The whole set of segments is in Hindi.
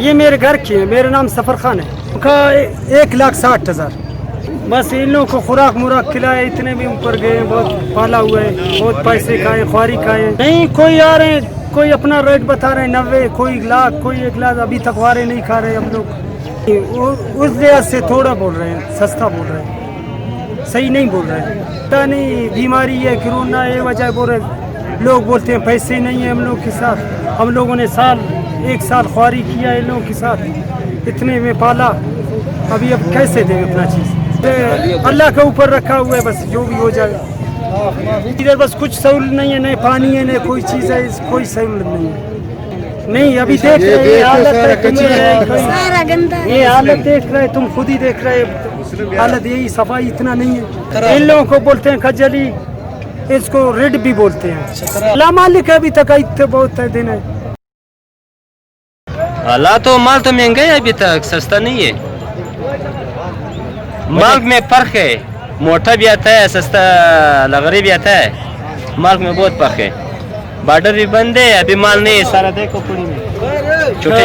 ये मेरे घर की है, मेरा नाम सफ़र खान है। उनका 1,60,000। बस इन लोगों को खुराक मुराक खिलाए, इतने भी ऊपर गए, बहुत पाला हुआ है, बहुत पैसे खाए, ख्वारी खाए। नहीं कोई आ रहे हैं, कोई अपना रेट बता रहे हैं 90, कोई लाख, कोई 1 लाख। अभी तक वारे नहीं खा रहे हम लोग। उस लिहाज से थोड़ा बोल रहे हैं, सस्ता बोल रहे हैं, सही नहीं बोल रहे हैं। पता नहीं बीमारी है, कोरोना है, वजह बोल रहे। लोग बोलते हैं पैसे नहीं है हम लोग के साथ। हम लोगों ने एक साल ख्वारी किया इन लोगों के साथ, इतने में पाला। अभी अब कैसे दें अपना चीज़? अल्लाह के ऊपर रखा हुआ है, बस जो भी हो जाए। इधर बस कुछ सहूलत नहीं है, नहीं पानी है, नहीं कोई चीज़ है, कोई सहूलत नहीं है। नहीं अभी देख रहे हैं ये हालत है, ये हालत देख रहे तुम खुद ही देख रहे हालत यही। सफाई इतना नहीं है। इन लोगों को बोलते हैं खजली, इसको रेड भी बोलते हैं। ला मालिक है, अभी तक इतने बहुत दिन है। अल्लाह तो माल तो महंगा है, अभी तक सस्ता नहीं है। माल में फर्क है, मोटा भी आता है, सस्ता लगरी भी आता है। माल में बहुत फर्क है। बॉर्डर भी बंद है, अभी माल नहीं है। सारा देखो पुड़ी में छोटे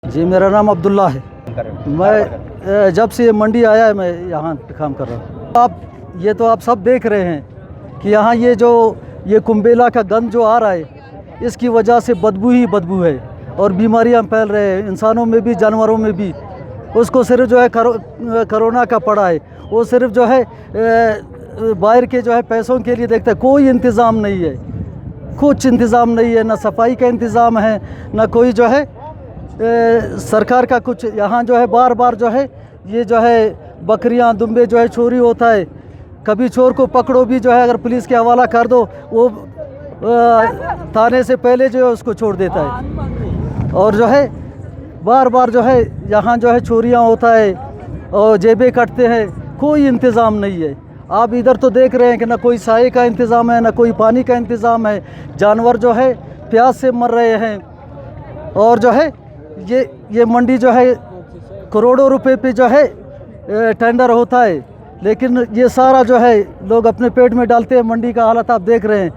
जी मेरा नाम अब्दुल्ला है। मैं जब से ये मंडी आया है मैं यहाँ काम कर रहा हूँ। ये तो आप सब देख रहे हैं कि यहाँ ये कुंबेला का गंद जो आ रहा है, इसकी वजह से बदबू ही बदबू है और बीमारियाँ फैल रहे हैं, इंसानों में भी जानवरों में भी। उसको सिर्फ जो है कोरोना का पड़ा है, वो सिर्फ जो है बाहर के जो है पैसों के लिए देखता है। कोई इंतज़ाम नहीं है, कुछ इंतज़ाम नहीं है, ना सफाई का इंतज़ाम है, ना कोई जो है सरकार का कुछ। यहाँ जो है बार बार जो है ये जो है बकरियाँ दुम्बे जो है चोरी होता है। कभी चोर को पकड़ो भी जो है अगर पुलिस के हवाला कर दो, वो थाने से पहले जो है उसको छोड़ देता है। और जो है बार बार जो है यहाँ जो है चोरियाँ होता है और जेबें कटते हैं। कोई इंतज़ाम नहीं है। आप इधर तो देख रहे हैं कि ना कोई साए का इंतज़ाम है, ना कोई पानी का इंतज़ाम है। जानवर जो है प्यास से मर रहे हैं। और जो है ये मंडी जो है करोड़ों रुपए पे जो है टेंडर होता है, लेकिन ये सारा जो है लोग अपने पेट में डालते हैं। मंडी का हालत आप देख रहे हैं,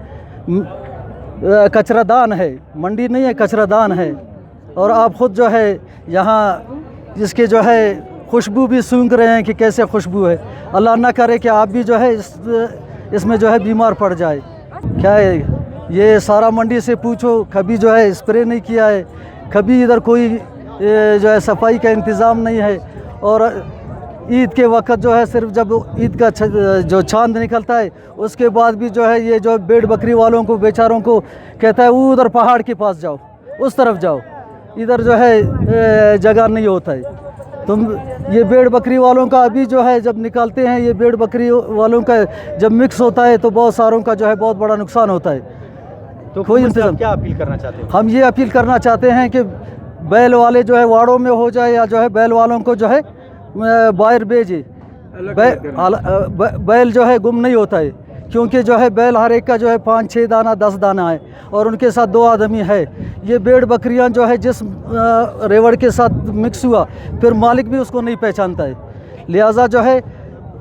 कचरादान है, मंडी नहीं है कचरादान है। और आप ख़ुद जो है यहाँ इसके जो है खुशबू भी सूंघ रहे हैं कि कैसे खुशबू है। अल्लाह ना करे कि आप भी जो है इसमें जो है बीमार पड़ जाए। क्या है ये सारा मंडी से पूछो, कभी जो है स्प्रे नहीं किया है, कभी इधर कोई जो है सफाई का इंतज़ाम नहीं है। और ईद के वक्त जो है सिर्फ जब ईद का जो चांद निकलता है उसके बाद भी जो है ये जो भेड़ बकरी वालों को बेचारों को कहता है वो उधर पहाड़ के पास जाओ, उस तरफ जाओ, इधर जो है जगह नहीं होता है। तुम ये भेड़ बकरी वालों का अभी जो है जब निकालते हैं, ये भेड़ बकरी वालों का जब मिक्स होता है तो बहुत सारों का जो है बहुत बड़ा नुकसान होता है। तो कोई इंतजाम क्या अपील करना चाहते हैं? हम ये अपील करना चाहते हैं कि बैल वाले जो है वाड़ों में हो जाए, या जो है बैल वालों को जो है बाहर भेजे। बैल जो है गुम नहीं होता है, क्योंकि जो है बैल हर एक का जो है 5-6 दाना 10 दाना है और उनके साथ 2 आदमी है। ये भेड़ बकरियां जो है जिस रेवड़ के साथ मिक्स हुआ फिर मालिक भी उसको नहीं पहचानता है, लिहाजा जो है।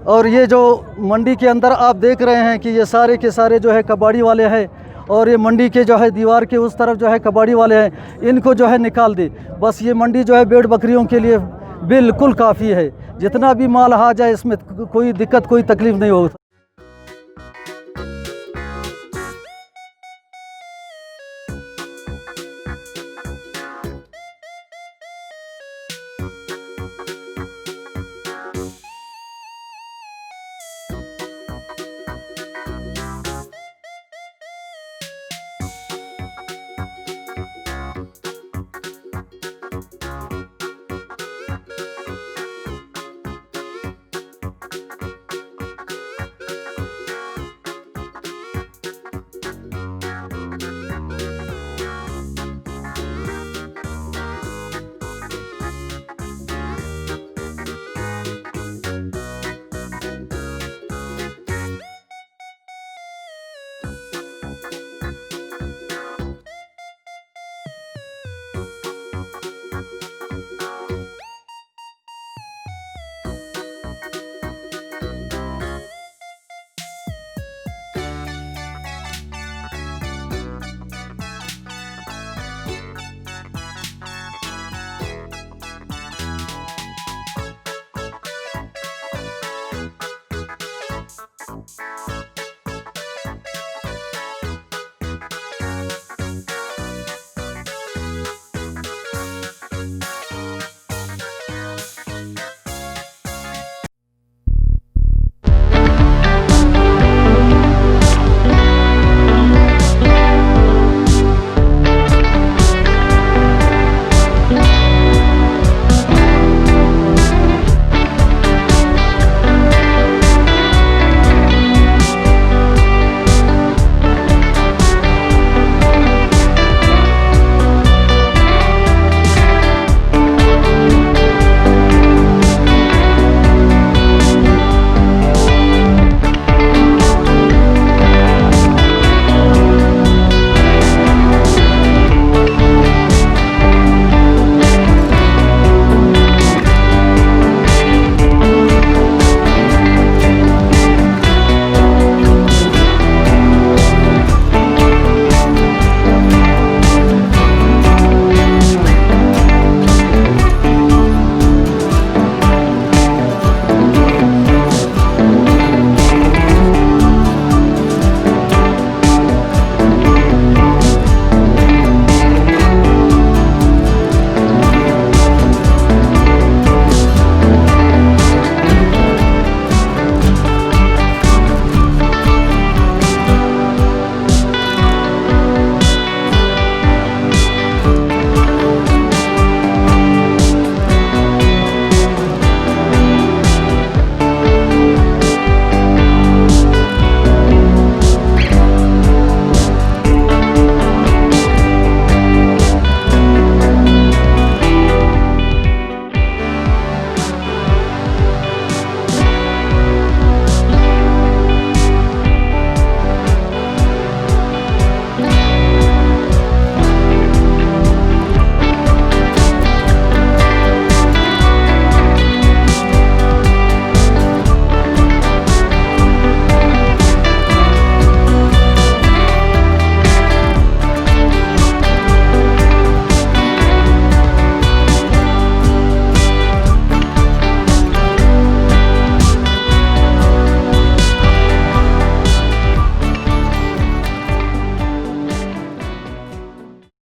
और ये जो मंडी के अंदर आप देख रहे हैं कि ये सारे के सारे जो है कबाड़ी वाले हैं और ये मंडी के जो है दीवार के उस तरफ जो है कबाड़ी वाले हैं, इनको जो है निकाल दे। बस ये मंडी जो है भेड़ बकरियों के लिए बिल्कुल काफ़ी है, जितना भी माल आ जाए इसमें कोई दिक्कत कोई तकलीफ़ नहीं होगी।